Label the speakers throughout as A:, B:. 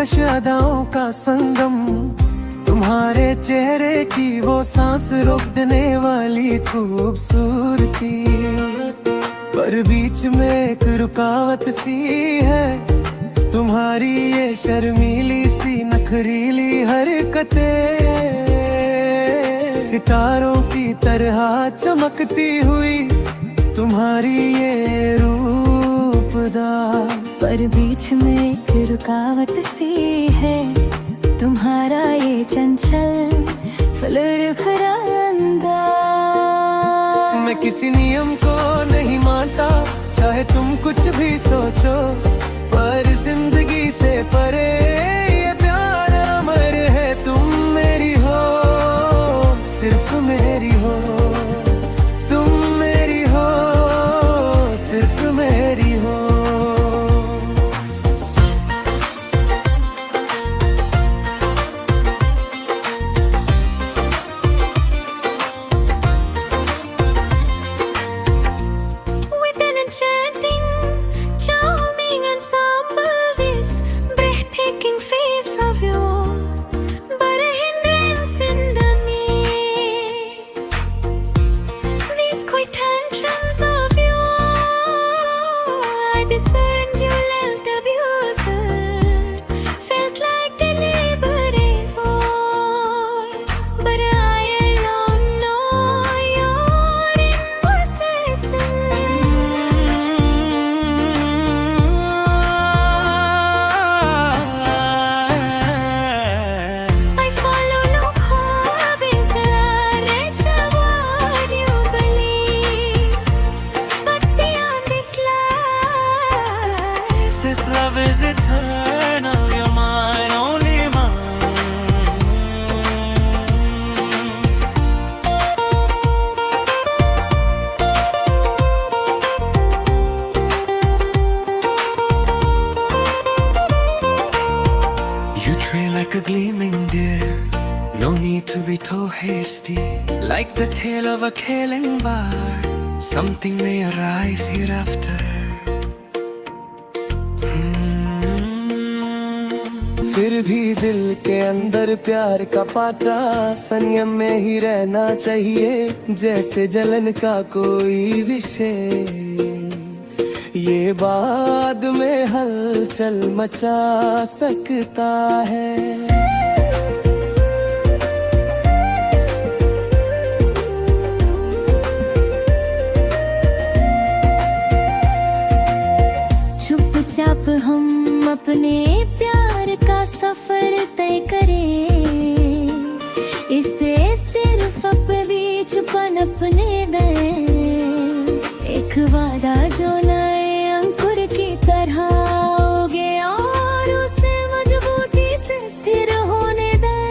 A: दिलकश अदाओं का संगम, तुम्हारे चेहरे की वो सांस रोक देने वाली खूबसूरती। पर बीच में एक रुकावट सी है, तुम्हारी ये शर्मीली सी नखरीली हरकतें, सितारों की तरह चमकती हुई तुम्हारी ये रूपदा।
B: पर बीच में एक रुकावट सी है, तुम्हारा ये चंचल फ्लर्ट भरा अंदाज।
A: मैं किसी नियम को नहीं मानता, चाहे तुम कुछ भी सोचो, पर जिंदगी से परे ये प्यार अमर है। तुम मेरी हो, सिर्फ मेरी हो, तुम मेरी हो, सिर्फ मेरी हो। Love is eternal, you're mine, only mine. You trail like a gleaming deer, no need to be too hasty. Like the tail of a killing bird, something may arise hereafter. फिर भी दिल के अंदर प्यार का पात्रा, संयम में ही रहना चाहिए, जैसे जलन का कोई विषय। ये बाद में हलचल मचा सकता है।
B: चुपचाप हम अपने प्यार का सफर तय करें, इसे सिर्फ अपने छुपन अपने दें। एक वादा जो नए अंकुर की तरह होगे, और उसे मजबूती से स्थिर होने दें।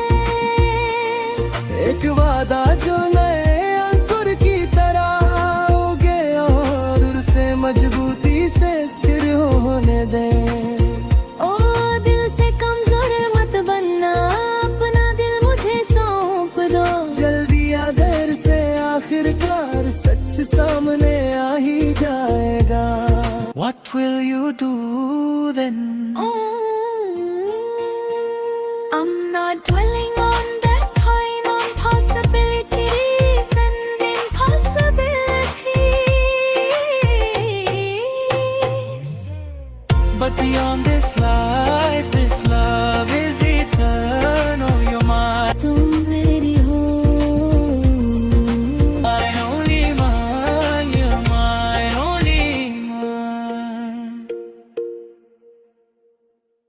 A: एक वादा जो नए अंकुर की तरह होगे, और उसे मजबूती से स्थिर होने दें।
B: ओ दिल से कमजोर मत बनना, अपना दिल मुझे सौंप दो।
A: जल्दी या देर से आखिरकार सच सामने आ ही जाएगा। What will you do then?
B: I'm not dwelling on that kind of possibilities and impossibilities.
A: But beyond this life